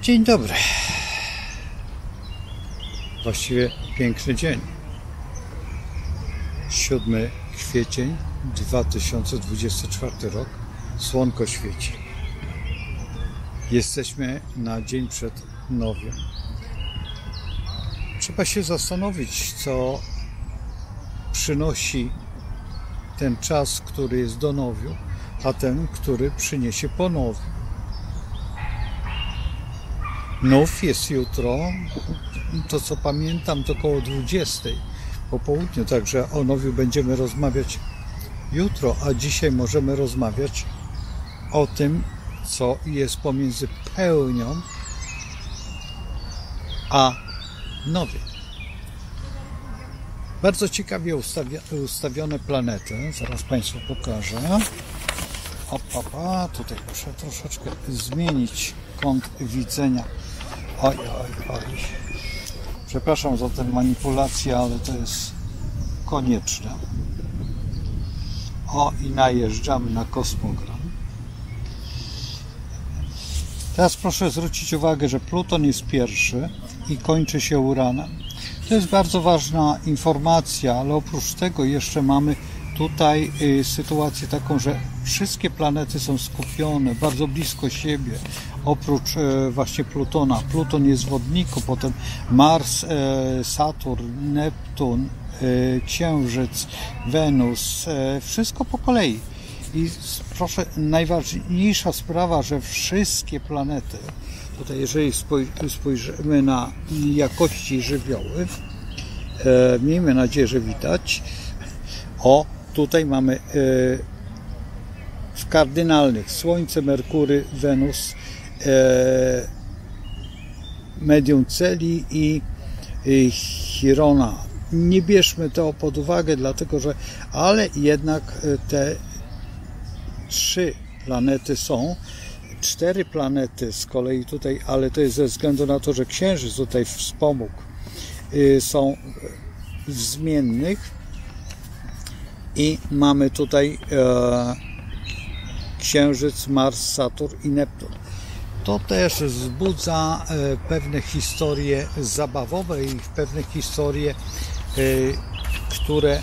Dzień dobry. Właściwie piękny dzień. 7 kwiecień 2024 rok. Słonko świeci. Jesteśmy na dzień przed nowiem. Trzeba się zastanowić, co przynosi ten czas, który jest do nowiu, a ten, który przyniesie po nowiu. Nów jest jutro, to co pamiętam, to około 20 po południu, także o nowiu będziemy rozmawiać jutro, a dzisiaj możemy rozmawiać o tym, co jest pomiędzy pełnią a nowiem. Bardzo ciekawie ustawione planety, zaraz Państwu pokażę. Tutaj muszę troszeczkę zmienić kąt widzenia. Oj. Przepraszam za tę manipulację, ale to jest konieczne. I najeżdżamy na kosmogram. Teraz proszę zwrócić uwagę, że Pluton jest pierwszy i kończy się Uranem. To jest bardzo ważna informacja, ale oprócz tego jeszcze mamy tutaj sytuację taką, że wszystkie planety są skupione bardzo blisko siebie, oprócz właśnie Plutona. Pluton jest w wodniku, potem Mars, Saturn, Neptun, Księżyc, Wenus, wszystko po kolei. I proszę, najważniejsza sprawa, że wszystkie planety, tutaj jeżeli spojrzymy na jakości żywioły, miejmy nadzieję, że widać, tutaj mamy w kardynalnych Słońce, Merkury, Wenus, Medium Celi i Chirona. Nie bierzmy to pod uwagę, dlatego że, ale jednak te 3 planety są, 4 planety z kolei tutaj, ale to jest ze względu na to, że Księżyc tutaj wspomógł, są w zmiennych i mamy tutaj Księżyc, Mars, Saturn i Neptun. To też wzbudza pewne historie zabawowe i pewne historie, które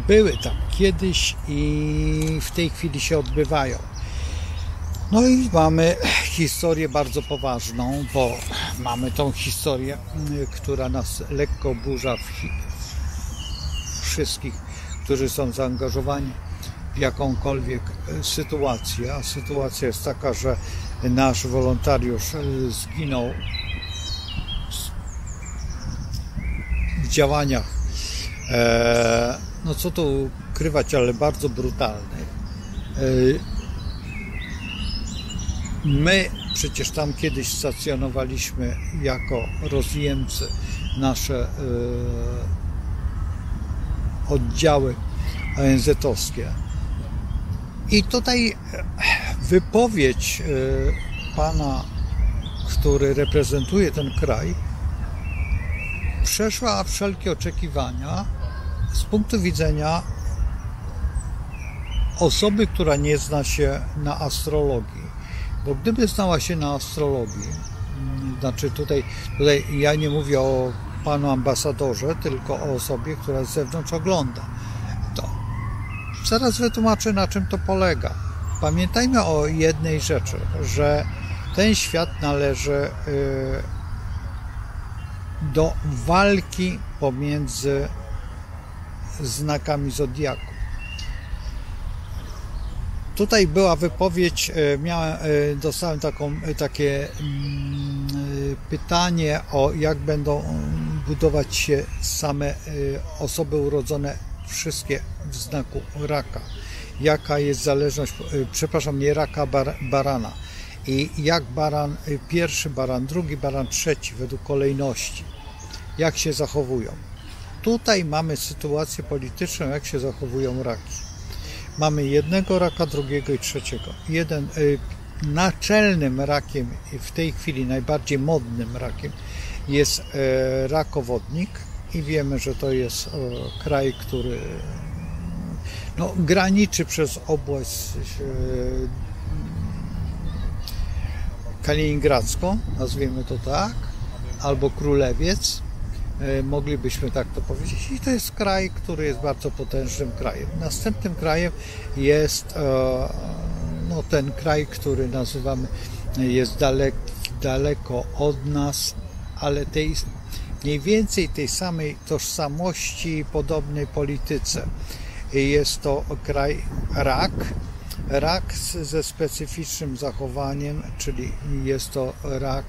były tam kiedyś i w tej chwili się odbywają. No i mamy historię bardzo poważną, bo mamy tą historię, która nas lekko oburza wszystkich, którzy są zaangażowani w jakąkolwiek sytuację. A sytuacja jest taka, że nasz wolontariusz zginął w działaniach, no co tu ukrywać, ale bardzo brutalnych. My przecież tam kiedyś stacjonowaliśmy jako rozjemcy nasze oddziały ONZ-owskie. I tutaj wypowiedź pana, który reprezentuje ten kraj, przeszła wszelkie oczekiwania z punktu widzenia osoby, która nie zna się na astrologii. Bo gdyby znała się na astrologii, znaczy tutaj ja nie mówię o panu ambasadorze, tylko o osobie, która z zewnątrz ogląda, to zaraz wytłumaczę, na czym to polega. Pamiętajmy o jednej rzeczy, że ten świat należy do walki pomiędzy znakami zodiaku. Tutaj była wypowiedź, dostałem takie pytanie o jak będą budować się same osoby urodzone wszystkie w znaku raka. Jaka jest zależność, przepraszam, nie raka, barana. I jak baran, pierwszy baran, drugi baran, trzeci według kolejności. Jak się zachowują. Tutaj mamy sytuację polityczną, jak się zachowują raki. Mamy jednego raka, drugiego i trzeciego. Naczelnym rakiem, w tej chwili najbardziej modnym rakiem jest rakowodnik i wiemy, że to jest kraj, który graniczy przez obłaz kaliningradzką, nazwijmy to tak, albo Królewiec, moglibyśmy tak to powiedzieć. I to jest kraj, który jest bardzo potężnym krajem. Następnym krajem jest no, ten kraj, który nazywamy, jest daleko od nas, ale mniej więcej tej samej tożsamości, podobnej polityce. Jest to kraj Rak ze specyficznym zachowaniem, czyli jest to Rak,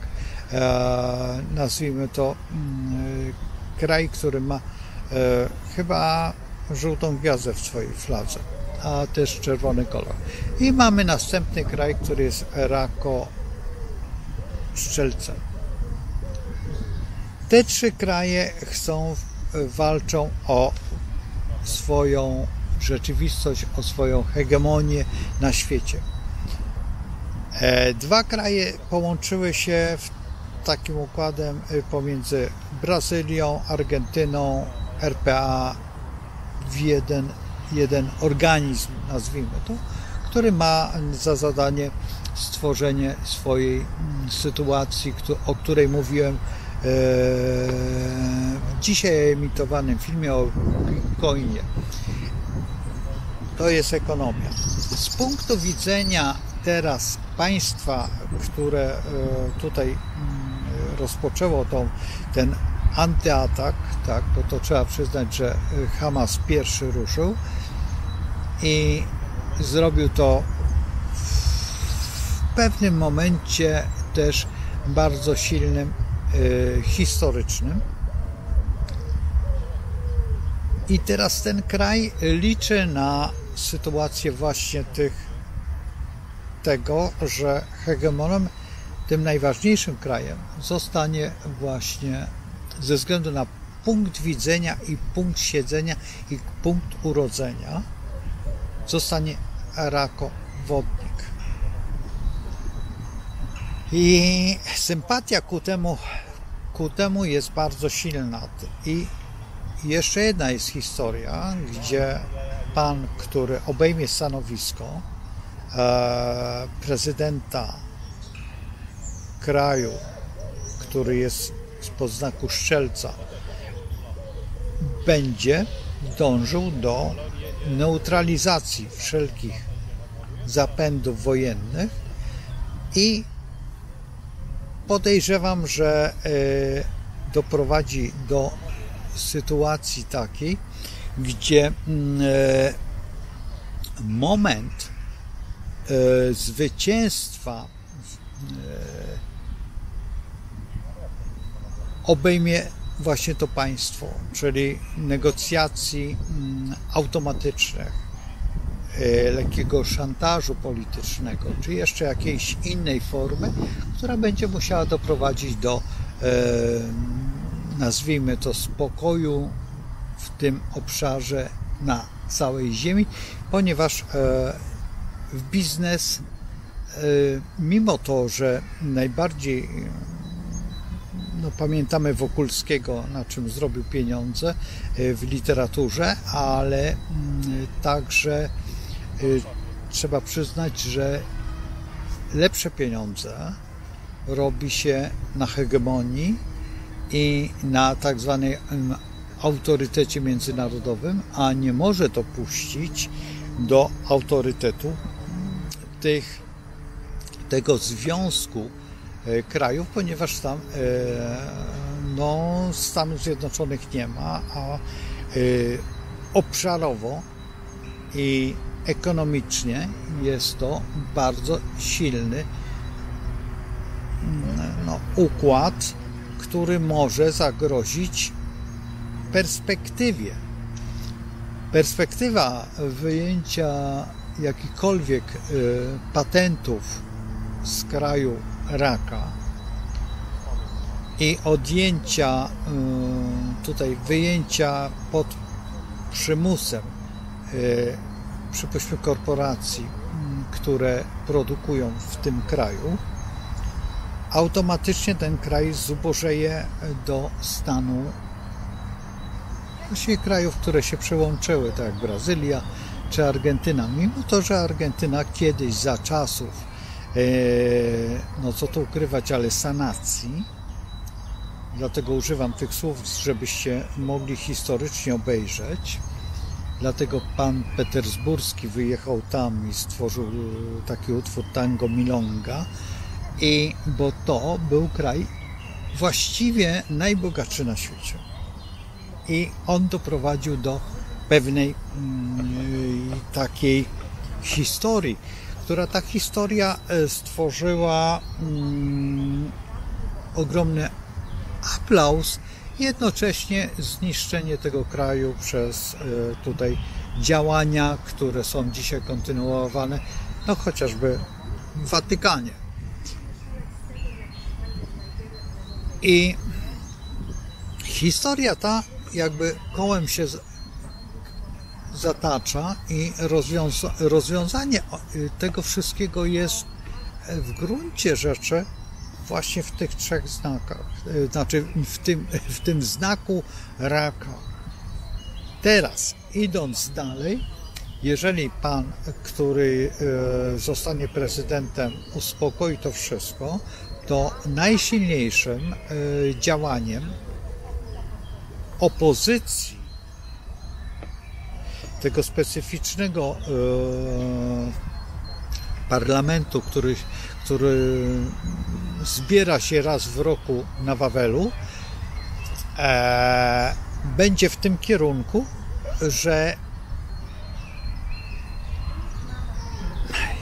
nazwijmy to kraj, który ma chyba żółtą gwiazdę w swojej fladze, a też czerwony kolor. I mamy następny kraj, który jest Rako-Strzelcem. Te trzy kraje walczą o swoją rzeczywistość, o swoją hegemonię na świecie. Dwa kraje połączyły się takim układem pomiędzy Brazylią, Argentyną, RPA w jeden organizm, nazwijmy to, który ma za zadanie stworzenie swojej sytuacji, o której mówiłem w dzisiaj emitowanym filmie o Bitcoinie. To jest ekonomia. Z punktu widzenia teraz państwa, które tutaj rozpoczęło ten antyatak, tak, bo to trzeba przyznać, że Hamas pierwszy ruszył i zrobił to w pewnym momencie też bardzo silnym, historycznym. I teraz ten kraj liczy na sytuację właśnie tego, że hegemonem, tym najważniejszym krajem, zostanie właśnie ze względu na punkt widzenia i punkt siedzenia i punkt urodzenia, zostanie Rakowodnik. I sympatia ku temu jest bardzo silna. I jeszcze jedna jest historia, gdzie pan, który obejmie stanowisko prezydenta kraju, który jest spod znaku Strzelca, będzie dążył do neutralizacji wszelkich zapędów wojennych i podejrzewam, że doprowadzi do sytuacji takiej, gdzie moment zwycięstwa obejmie właśnie to państwo, czyli negocjacji automatycznych, lekkiego szantażu politycznego, czy jeszcze jakiejś innej formy, która będzie musiała doprowadzić do, nazwijmy to, spokoju w tym obszarze na całej ziemi, ponieważ biznes, mimo to, że najbardziej pamiętamy Wokulskiego, na czym zrobił pieniądze w literaturze, ale także trzeba przyznać, że lepsze pieniądze robi się na hegemonii i na tak zwanej autorytecie międzynarodowym, a nie może dopuścić do autorytetu tego związku krajów, ponieważ tam Stanów Zjednoczonych nie ma, a obszarowo i ekonomicznie jest to bardzo silny układ, który może zagrozić perspektywie. Perspektywa wyjęcia jakichkolwiek patentów z kraju Raka i odjęcia wyjęcia pod przymusem przypuśćmy korporacji, które produkują w tym kraju, automatycznie ten kraj zubożeje do stanu właściwie krajów, które się przyłączyły, tak jak Brazylia czy Argentyna. Mimo to, że Argentyna kiedyś za czasów no co tu ukrywać, ale sanacji. Dlatego używam tych słów, żebyście mogli historycznie obejrzeć. Dlatego pan Petersburski wyjechał tam i stworzył taki utwór Tango Milonga. Bo to był kraj właściwie najbogatszy na świecie. I on doprowadził do pewnej takiej historii, która ta historia stworzyła ogromny aplauz, jednocześnie zniszczenie tego kraju przez tutaj działania, które są dzisiaj kontynuowane, no chociażby w Watykanie. I historia ta jakby kołem się zatacza i rozwiązanie tego wszystkiego jest w gruncie rzeczy właśnie w tych trzech znakach, znaczy w tym znaku raka. Teraz, idąc dalej, jeżeli pan, który zostanie prezydentem, uspokoi to wszystko, to najsilniejszym działaniem opozycji tego specyficznego parlamentu, który zbiera się raz w roku na Wawelu, będzie w tym kierunku, że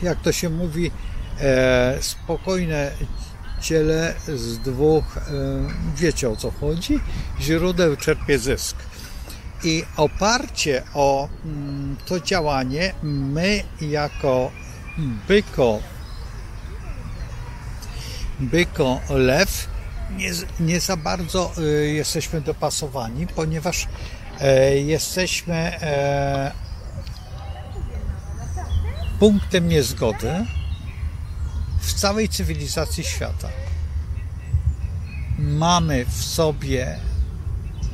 jak to się mówi, spokojne ciele z dwóch, wiecie o co chodzi, źródeł czerpie zysk. I oparcie o to działanie my jako byko lew nie za bardzo jesteśmy dopasowani, ponieważ jesteśmy punktem niezgody w całej cywilizacji świata. Mamy w sobie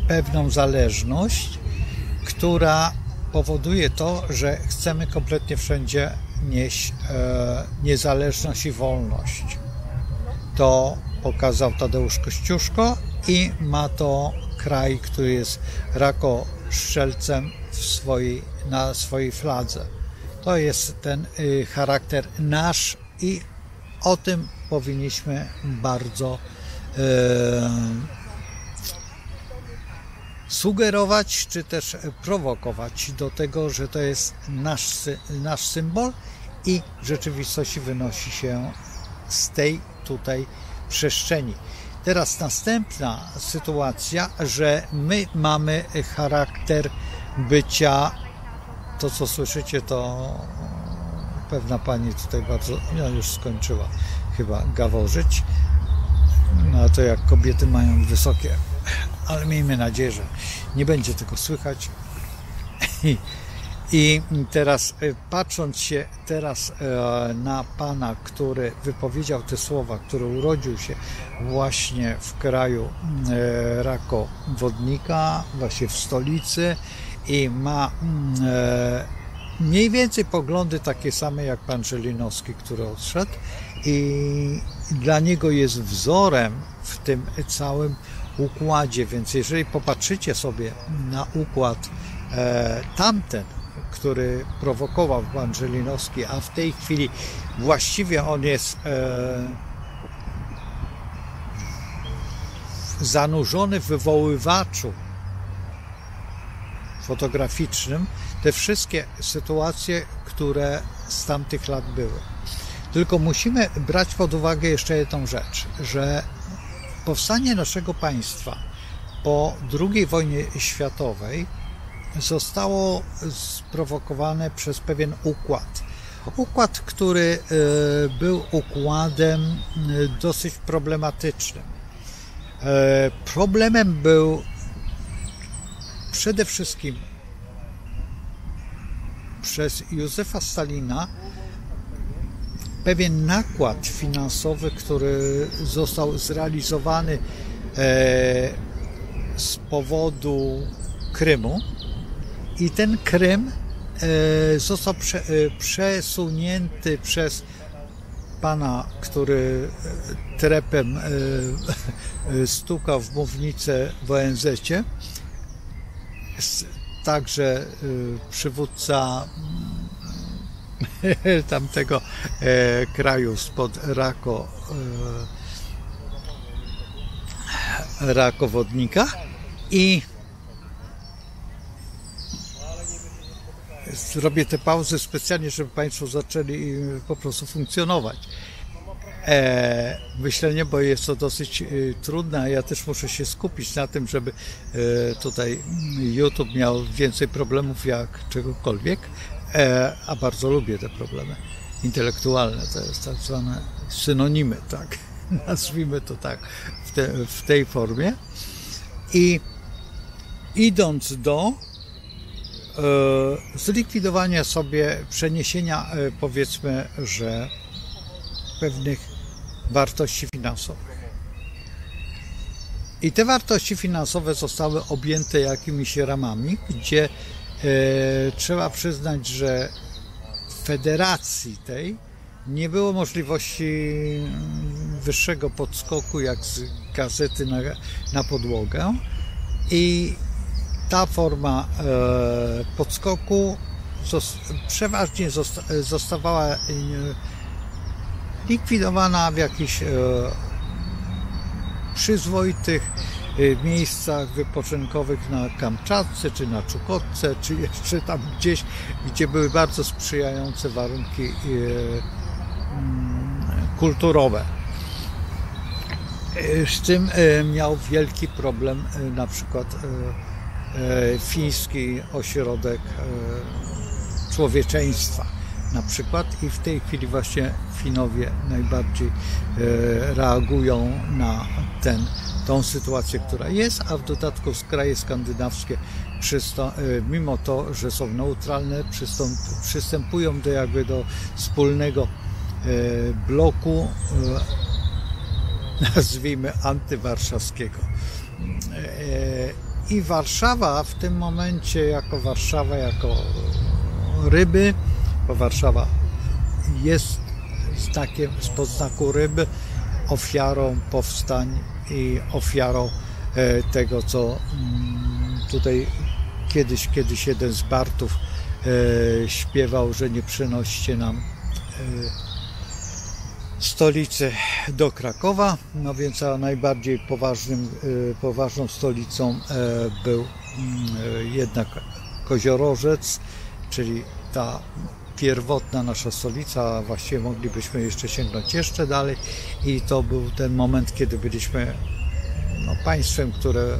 pewną zależność, która powoduje to, że chcemy kompletnie wszędzie nieść niezależność i wolność. To pokazał Tadeusz Kościuszko i ma to kraj, który jest rakoszczelcem na swojej fladze. To jest ten charakter nasz i o tym powinniśmy bardzo sugerować, czy też prowokować do tego, że to jest nasz symbol i w rzeczywistości wynosi się z tej tutaj przestrzeni. Teraz następna sytuacja, że my mamy charakter bycia, to co słyszycie, to pewna pani tutaj bardzo, już skończyła chyba gaworzyć, no to jak kobiety mają wysokie, ale miejmy nadzieję, że nie będzie tego słychać. I teraz patrząc się teraz na pana, który wypowiedział te słowa, który urodził się właśnie w kraju rakowodnika, właśnie w stolicy i ma mniej więcej poglądy takie same jak pan Żelinowski, który odszedł, i dla niego jest wzorem w tym całym układzie, więc jeżeli popatrzycie sobie na układ tamten, który prowokował pan Żelinowski, a w tej chwili właściwie on jest zanurzony w wywoływaczu fotograficznym, te wszystkie sytuacje, które z tamtych lat były. Tylko musimy brać pod uwagę jeszcze jedną rzecz, że powstanie naszego państwa po II wojnie światowej zostało sprowokowane przez pewien układ. Układ, który był układem dosyć problematycznym. Problemem był przede wszystkim przez Józefa Stalina pewien nakład finansowy, który został zrealizowany z powodu Krymu, i ten Krym został przesunięty przez pana, który trepem stukał w mównicę w ONZ-cie. Także przywódca tamtego kraju spod rakowodnika i zrobię te pauzy specjalnie, żeby Państwo zaczęli po prostu funkcjonować. Myślenie, bo jest to dosyć trudne, a ja też muszę się skupić na tym, żeby tutaj YouTube miał więcej problemów jak czegokolwiek, a bardzo lubię te problemy intelektualne, to jest tak zwane synonimy, tak, nazwijmy to tak, w tej formie. I idąc do zlikwidowania sobie, przeniesienia, powiedzmy, że pewnych wartości finansowych. I te wartości finansowe zostały objęte jakimiś ramami, gdzie trzeba przyznać, że w federacji tej nie było możliwości wyższego podskoku jak z gazety na podłogę i ta forma podskoku przeważnie zostawała likwidowana w jakichś przyzwoitych miejscach wypoczynkowych na Kamczatce, czy na Czukotce, czy jeszcze tam gdzieś, gdzie były bardzo sprzyjające warunki kulturowe. Z tym miał wielki problem na przykład fiński ośrodek człowieczeństwa na przykład i w tej chwili właśnie Finowie najbardziej reagują na tą sytuację, która jest, a w dodatku kraje skandynawskie mimo to, że są neutralne, przystępują do wspólnego bloku, nazwijmy antywarszawskiego. I Warszawa w tym momencie jako ryby, bo Warszawa jest spod znaku ryby, ofiarą powstań i ofiarą tego, co tutaj kiedyś jeden z Bartów śpiewał, że nie przynoście nam stolicy do Krakowa, no więc a najbardziej poważną stolicą był jednak Koziorożec, czyli ta pierwotna nasza stolica, a właściwie moglibyśmy jeszcze sięgnąć jeszcze dalej i to był ten moment, kiedy byliśmy państwem, które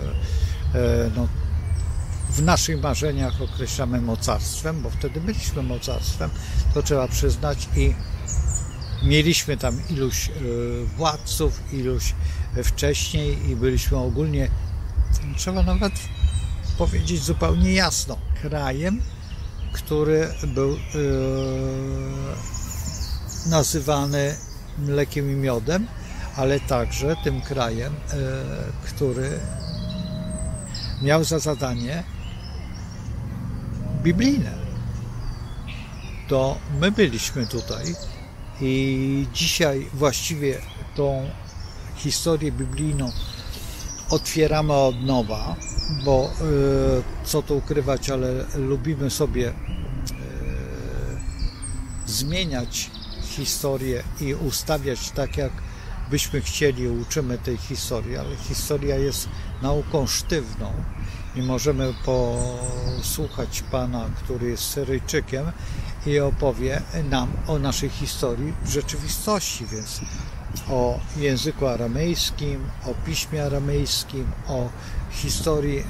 w naszych marzeniach określamy mocarstwem, bo wtedy byliśmy mocarstwem, to trzeba przyznać i mieliśmy tam iluś władców, iluś wcześniej i byliśmy ogólnie, trzeba nawet powiedzieć zupełnie jasno, krajem, który był nazywany mlekiem i miodem, ale także tym krajem, który miał za zadanie biblijne. To my byliśmy tutaj i dzisiaj właściwie tą historię biblijną otwieramy od nowa, bo co tu ukrywać, ale lubimy sobie zmieniać historię i ustawiać tak, jak byśmy chcieli, uczymy tej historii, ale historia jest nauką sztywną i możemy posłuchać pana, który jest Syryjczykiem i opowie nam o naszej historii w rzeczywistości, więc o języku aramejskim, o piśmie aramejskim, o historii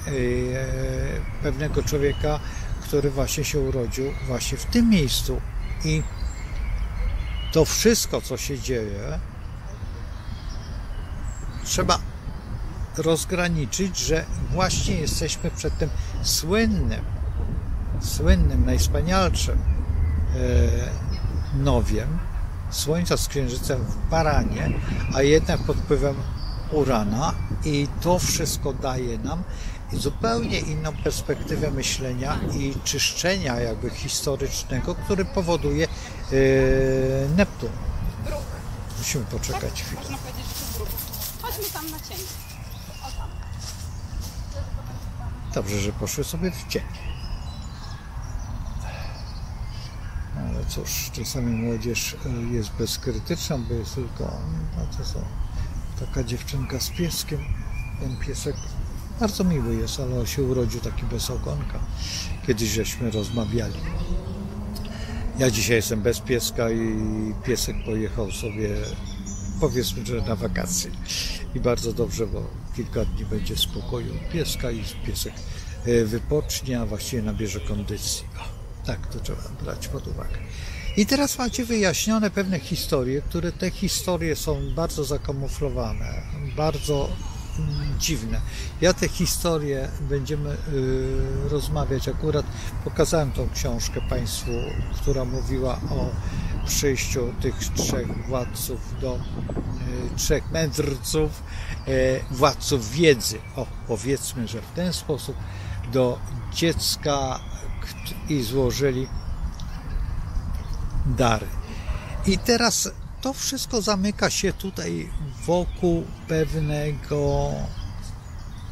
pewnego człowieka, który właśnie się urodził właśnie w tym miejscu. I to wszystko, co się dzieje, trzeba rozgraniczyć, że właśnie jesteśmy przed tym słynnym, najwspanialszym nowiem Słońca z Księżycem w Baranie, a jednak pod wpływem Urana i to wszystko daje nam zupełnie inną perspektywę myślenia i czyszczenia jakby historycznego, który powoduje Neptun. Musimy poczekać chwilę. Można powiedzieć, że to grubo. Chodźmy tam na cień. O tam. Dobrze, że poszły sobie w cień. Ale cóż, czasami młodzież jest bezkrytyczna, bo jest tylko, no to są taka dziewczynka z pieskiem. Ten piesek bardzo miły jest, ale on się urodził taki bez ogonka. Kiedyś żeśmy rozmawiali. Ja dzisiaj jestem bez pieska i piesek pojechał sobie, powiedzmy, że na wakacje. I bardzo dobrze, bo kilka dni będzie w spokoju pieska i piesek wypocznie, a właściwie nabierze kondycji. O, tak to trzeba brać pod uwagę. I teraz macie wyjaśnione pewne historie, które te historie są bardzo zakamuflowane, bardzo dziwne. Ja te historie będziemy rozmawiać. Akurat pokazałem tą książkę Państwu, która mówiła o przyjściu tych trzech władców do trzech mędrców, władców wiedzy. O, powiedzmy, że w ten sposób do dziecka i złożyli dary. I teraz to wszystko zamyka się tutaj wokół pewnego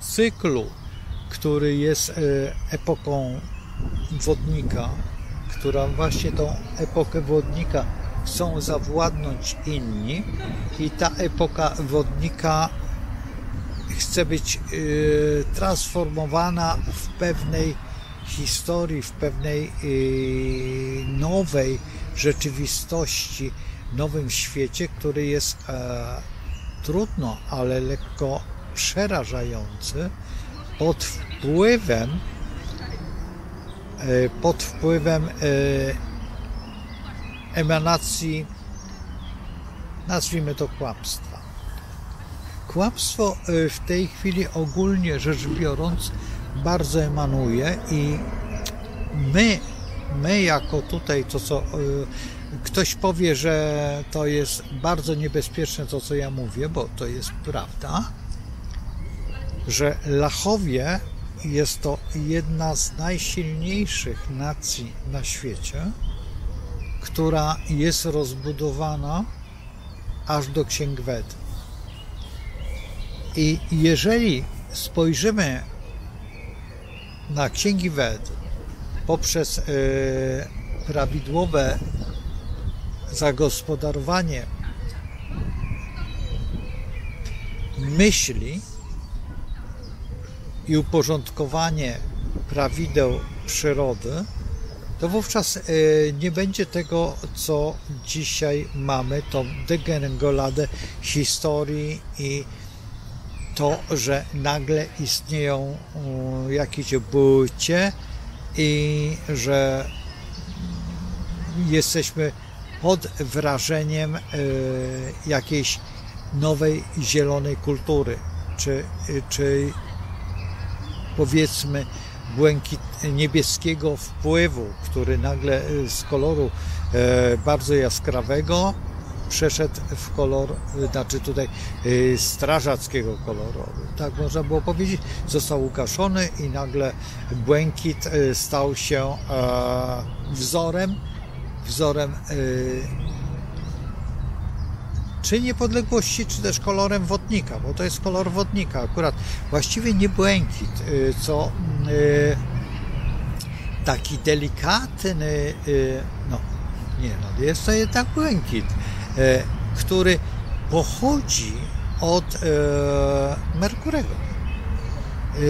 cyklu, który jest epoką wodnika, która właśnie tą epokę wodnika chcą zawładnąć inni i ta epoka wodnika chce być transformowana w pewnej historii, w pewnej nowej rzeczywistości, nowym świecie, który jest trudno, ale lekko przerażający pod wpływem emanacji, nazwijmy to kłamstwa. Kłamstwo w tej chwili ogólnie rzecz biorąc bardzo emanuje i my jako tutaj to co ktoś powie, że to jest bardzo niebezpieczne to co ja mówię, bo to jest prawda, że Lachowie jest to jedna z najsilniejszych nacji na świecie, która jest rozbudowana aż do Księg Wedy. I jeżeli spojrzymy na Księgi Wedy poprzez prawidłowe zagospodarowanie myśli i uporządkowanie prawideł przyrody, to wówczas nie będzie tego, co dzisiaj mamy, tą degeneroładę historii i to, że nagle istnieją jakieś bucie i że jesteśmy pod wrażeniem jakiejś nowej, zielonej kultury, czy powiedzmy niebieskiego wpływu, który nagle z koloru bardzo jaskrawego przeszedł w kolor, znaczy tutaj strażackiego koloru, tak można było powiedzieć, został ugaszony i nagle błękit stał się wzorem czy niepodległości, czy też kolorem wodnika, bo to jest kolor wodnika akurat, właściwie nie błękit, co taki delikatny, jest to jednak błękit, który pochodzi od Merkurego.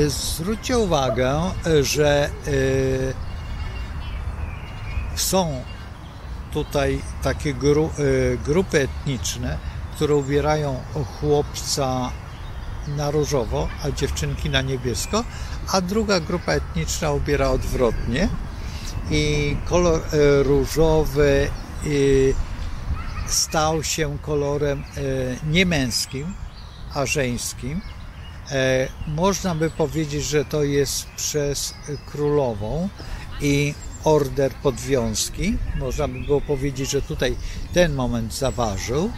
Zwróćcie uwagę, że są tutaj takie grupy etniczne, które ubierają chłopca na różowo, a dziewczynki na niebiesko, a druga grupa etniczna ubiera odwrotnie i kolor różowy stał się kolorem nie męskim, a żeńskim. Można by powiedzieć, że to jest przez królową i order podwiązki. Można by było powiedzieć, że tutaj ten moment zaważył.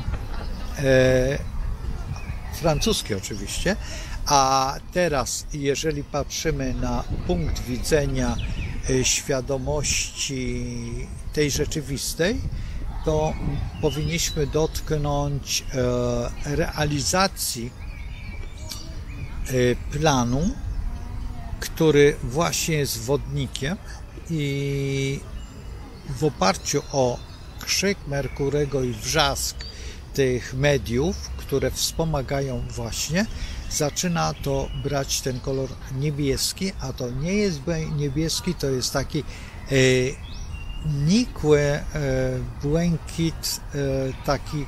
Francuski oczywiście. A teraz, jeżeli patrzymy na punkt widzenia świadomości tej rzeczywistej, to powinniśmy dotknąć realizacji planu, który właśnie jest wodnikiem i w oparciu o krzyk Merkurego i wrzask tych mediów, które wspomagają właśnie, zaczyna to brać ten kolor niebieski, a to nie jest niebieski, to jest taki nikły błękit, taki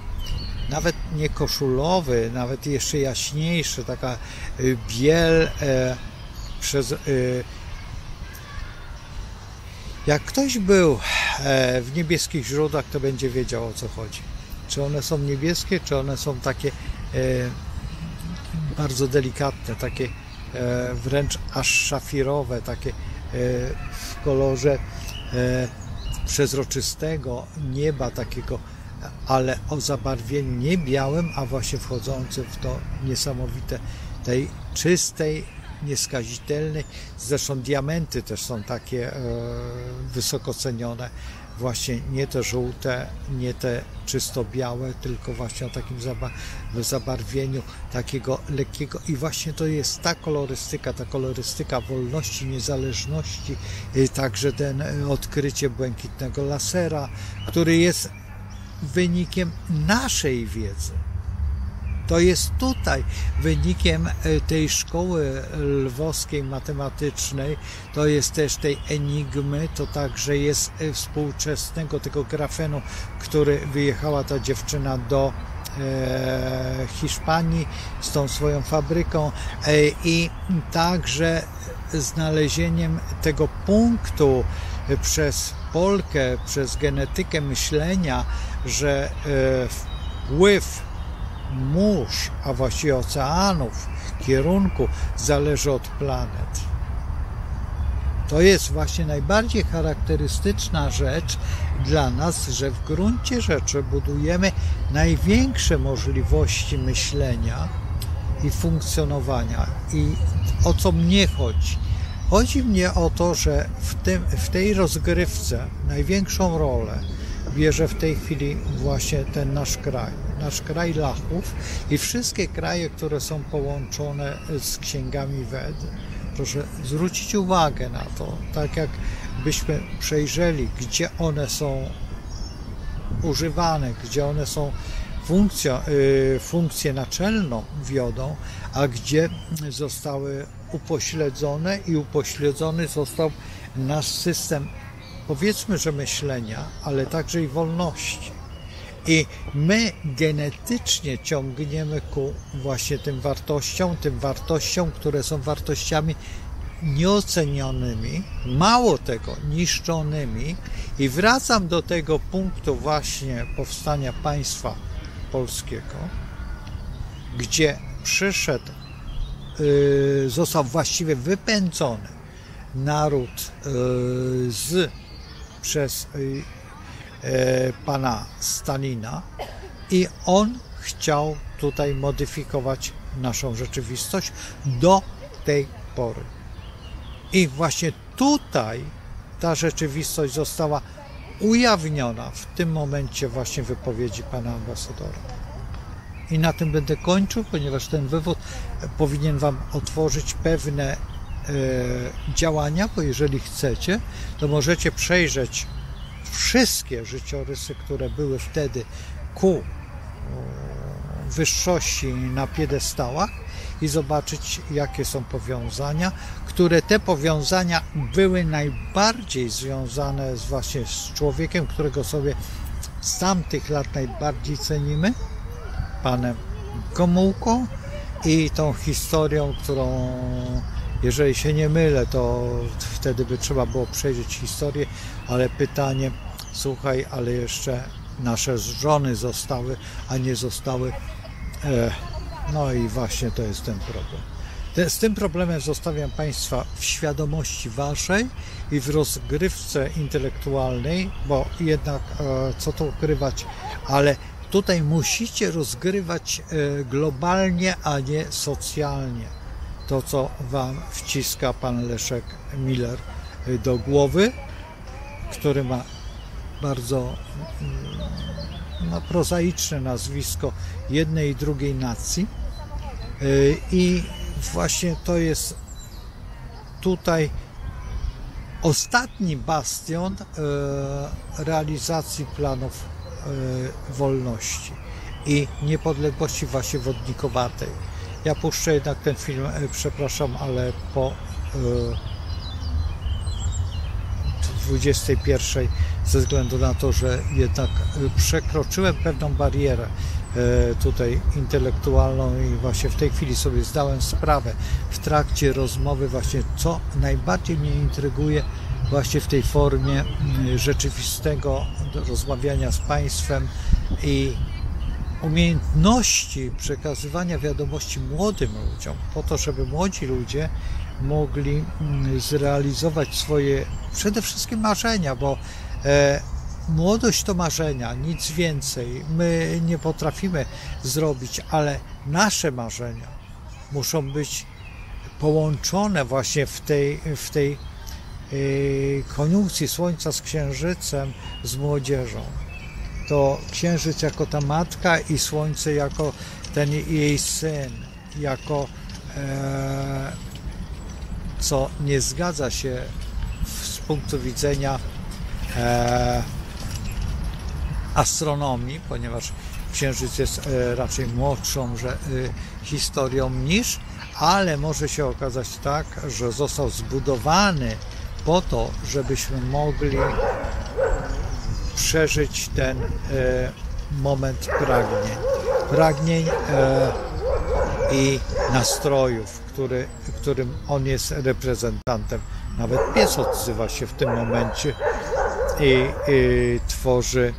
nawet nie koszulowy, nawet jeszcze jaśniejszy, taka biel jak ktoś był w niebieskich źródłach, to będzie wiedział, o co chodzi. Czy one są niebieskie, czy one są takie bardzo delikatne, takie wręcz aż szafirowe, takie w kolorze przezroczystego nieba, takiego, ale o zabarwieniu nie białym, a właśnie wchodzącym w to niesamowite, tej czystej, nieskazitelnej. Zresztą diamenty też są takie wysoko cenione, właśnie nie te żółte, nie te czysto białe, tylko właśnie o takim zabarwieniu takiego lekkiego, i właśnie to jest ta kolorystyka wolności, niezależności, także ten odkrycie błękitnego lasera, który jest wynikiem naszej wiedzy. To jest tutaj wynikiem tej szkoły lwowskiej matematycznej, to jest też tej enigmy, to także jest współczesnego tego grafenu, który wyjechała ta dziewczyna do Hiszpanii z tą swoją fabryką, i także znalezieniem tego punktu przez Polkę, przez genetykę myślenia, że wpływ mórz, a właściwie oceanów, kierunku zależy od planet. To jest właśnie najbardziej charakterystyczna rzecz dla nas, że w gruncie rzeczy budujemy największe możliwości myślenia i funkcjonowania. I o co mnie chodzi? Chodzi mnie o to, że w tej rozgrywce największą rolę bierze w tej chwili właśnie ten nasz kraj Lachów i wszystkie kraje, które są połączone z księgami Wed. Proszę zwrócić uwagę na to, tak jakbyśmy przejrzeli, gdzie one są używane, gdzie one są funkcję naczelną wiodą, a gdzie zostały upośledzone i upośledzony został nasz system, powiedzmy, że myślenia, ale także i wolności. I my genetycznie ciągniemy ku właśnie tym wartościom, które są wartościami nieocenionymi, mało tego, niszczonymi. I wracam do tego punktu właśnie powstania państwa polskiego, gdzie został właściwie wypędzony naród przez pana Stalina, i on chciał tutaj modyfikować naszą rzeczywistość do tej pory. I właśnie tutaj ta rzeczywistość została ujawniona w tym momencie właśnie wypowiedzi pana ambasadora. I na tym będę kończył, ponieważ ten wywód powinien wam otworzyć pewne działania, bo jeżeli chcecie, to możecie przejrzeć wszystkie życiorysy, które były wtedy ku wyższości na piedestałach, i zobaczyć, jakie są powiązania, które te powiązania były najbardziej związane właśnie z człowiekiem, którego sobie z tamtych lat najbardziej cenimy, panem Gomułką, i tą historią, którą, jeżeli się nie mylę, to wtedy by trzeba było przejrzeć historię, ale pytanie, słuchaj, ale jeszcze nasze żony zostały, a nie zostały. No i właśnie to jest ten problem. Z tym problemem zostawiam Państwa w świadomości Waszej i w rozgrywce intelektualnej, bo jednak co tu ukrywać, ale tutaj musicie rozgrywać globalnie, a nie socjalnie. To, co Wam wciska pan Leszek Miller do głowy, który ma bardzo no, prozaiczne nazwisko jednej i drugiej nacji. I właśnie to jest tutaj ostatni bastion realizacji planów wolności i niepodległości właśnie wodnikowatej. Ja puszczę jednak ten film, przepraszam, ale po 21 ze względu na to, że jednak przekroczyłem pewną barierę tutaj intelektualną i właśnie w tej chwili sobie zdałem sprawę w trakcie rozmowy właśnie, co najbardziej mnie intryguje właśnie w tej formie rzeczywistego rozmawiania z państwem i umiejętności przekazywania wiadomości młodym ludziom, po to, żeby młodzi ludzie mogli zrealizować swoje przede wszystkim marzenia, bo młodość to marzenia, nic więcej. My nie potrafimy zrobić, ale nasze marzenia muszą być połączone właśnie w tej koniunkcji Słońca z Księżycem, z młodzieżą. To Księżyc jako ta matka i Słońce jako ten jej syn, jako co nie zgadza się z punktu widzenia astronomii, ponieważ Księżyc jest raczej młodszą historią niż, ale może się okazać tak, że został zbudowany po to, żebyśmy mogli przeżyć ten moment pragnień i nastrojów, którym on jest reprezentantem. Nawet pies odzywa się w tym momencie i tworzy.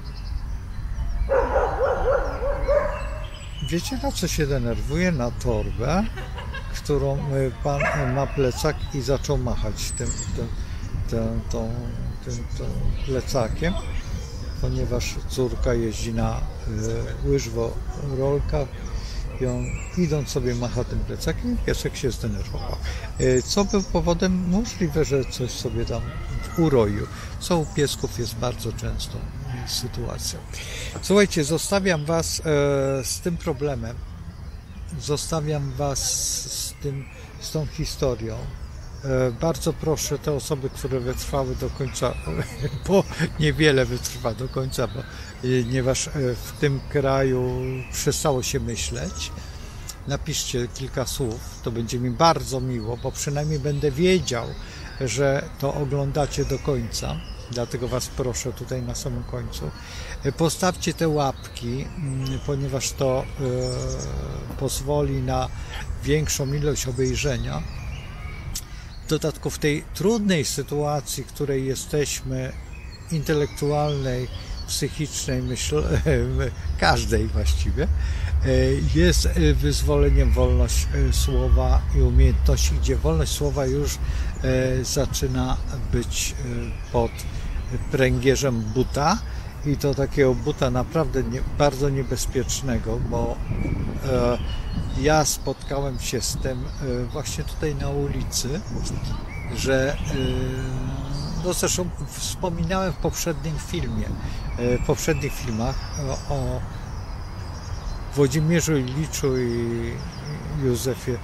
Wiecie, na co się denerwuje? Na torbę, którą pan ma plecak i zaczął machać tym plecakiem, ponieważ córka jeździ na łyżworolkach i on, idąc sobie, macha tym plecakiem i piesek się zdenerwował. Co był powodem? Możliwe, że coś sobie tam uroił, co u piesków jest bardzo częstą sytuacją. Słuchajcie, zostawiam Was z tym problemem, zostawiam Was z tą historią. Bardzo proszę te osoby, które wytrwały do końca, bo niewiele wytrwa do końca, ponieważ w tym kraju przestało się myśleć. Napiszcie kilka słów, to będzie mi bardzo miło, bo przynajmniej będę wiedział, że to oglądacie do końca. Dlatego Was proszę tutaj na samym końcu. Postawcie te łapki, ponieważ to pozwoli na większą ilość obejrzenia. W dodatku w tej trudnej sytuacji, w której jesteśmy, intelektualnej, psychicznej, każdej właściwie, jest wyzwoleniem wolność słowa i umiejętności, gdzie wolność słowa już zaczyna być pod pręgierzem buta i to takiego buta naprawdę bardzo niebezpiecznego, bo ja spotkałem się z tym właśnie tutaj na ulicy, że no zresztą wspominałem w poprzednim filmie, w poprzednich filmach o Włodzimierzu Iliczu i Józefie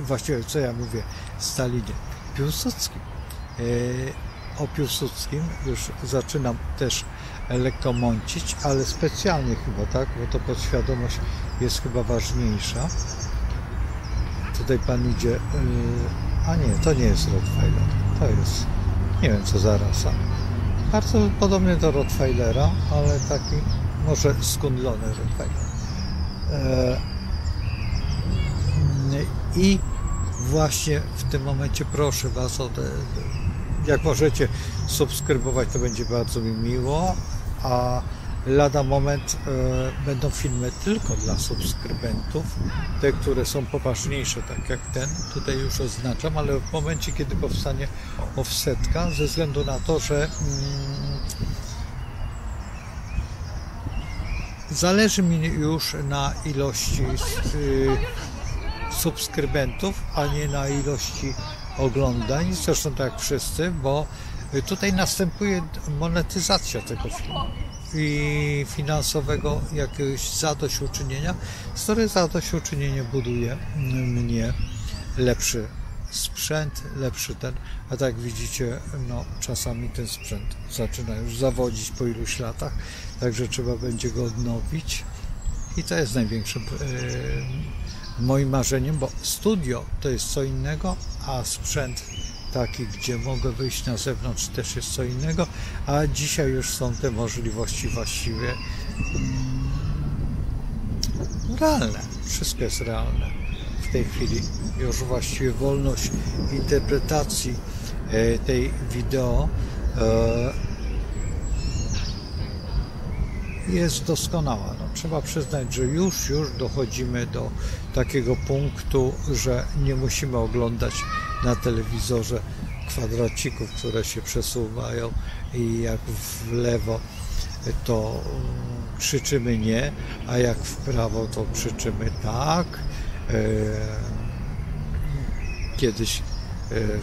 właściwie co ja mówię, Stalinie, Piłsudskim. O Piłsudskim już zaczynam też lekko mącić, ale specjalnie chyba, tak, bo to podświadomość jest chyba ważniejsza. Tutaj pan idzie, a nie, to nie jest Rottweiler, to jest, nie wiem co za rasa. Bardzo podobny do Rottweilera, ale taki może skundlony Rottweiler. I właśnie w tym momencie proszę Was o te, jak możecie subskrybować, to będzie bardzo mi miło, a lada moment będą filmy tylko dla subskrybentów, te, które są poważniejsze, tak jak ten, tutaj już oznaczam, ale w momencie, kiedy powstanie offsetka, ze względu na to, że zależy mi już na ilości subskrybentów, a nie na ilości oglądań, zresztą tak jak wszyscy, bo tutaj następuje monetyzacja tego filmu. i finansowego jakiegoś zadośćuczynienia, które zadośćuczynienie buduje mnie lepszy sprzęt, lepszy ten, a tak widzicie, no czasami ten sprzęt zaczyna już zawodzić po iluś latach, także trzeba będzie go odnowić i to jest największym moim marzeniem, bo studio to jest co innego, a sprzęt taki, gdzie mogę wyjść na zewnątrz, też jest co innego, a dzisiaj już są te możliwości właściwie realne. Wszystko jest realne. W tej chwili już właściwie wolność interpretacji tej wideo jest doskonała. No, trzeba przyznać, że już dochodzimy do takiego punktu, że nie musimy oglądać na telewizorze kwadracików, które się przesuwają i jak w lewo to krzyczymy nie, a jak w prawo to krzyczymy tak. Kiedyś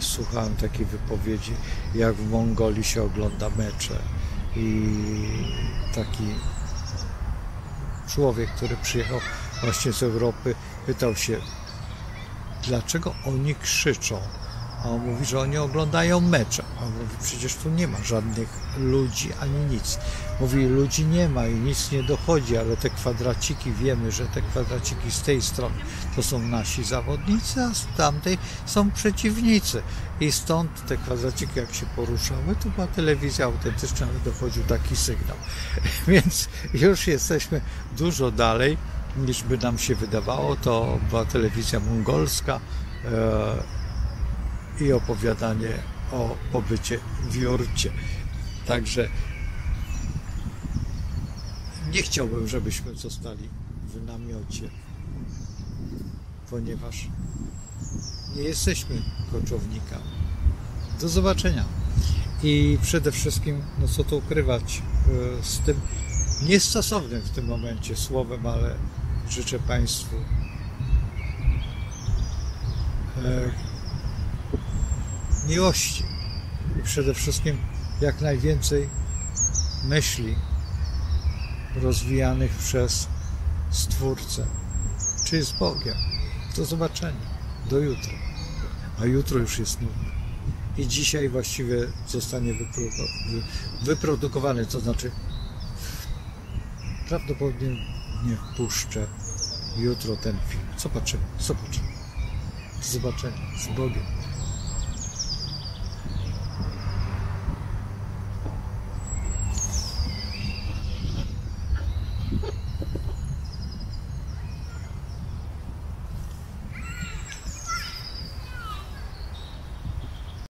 słuchałem takiej wypowiedzi, jak w Mongolii się ogląda mecze i taki człowiek, który przyjechał właśnie z Europy, pytał się, dlaczego oni krzyczą, a on mówi, że oni oglądają mecze, a on mówi, przecież tu nie ma żadnych ludzi ani nic. Mówi, ludzi nie ma i nic nie dochodzi, ale te kwadraciki, wiemy, że te kwadraciki z tej strony to są nasi zawodnicy, a z tamtej są przeciwnicy. I stąd te kwadraciki, jak się poruszały, to była telewizja autentyczna, ale dochodził taki sygnał. Więc już jesteśmy dużo dalej, niż by nam się wydawało. To była telewizja mongolska i opowiadanie o pobycie w jurcie. Także nie chciałbym, żebyśmy zostali w namiocie, ponieważ nie jesteśmy koczownikami. Do zobaczenia. I przede wszystkim, no co tu ukrywać, z tym niestosownym w tym momencie słowem, ale życzę Państwu miłości i przede wszystkim jak najwięcej myśli rozwijanych przez Stwórcę, czyli z Bogiem. Do zobaczenia, do jutra. A jutro już jest nudne. I dzisiaj właściwie zostanie wyprodukowany, to znaczy prawdopodobnie nie wpuszczę jutro ten film. Zobaczymy. Do zobaczenia. Z Bogiem.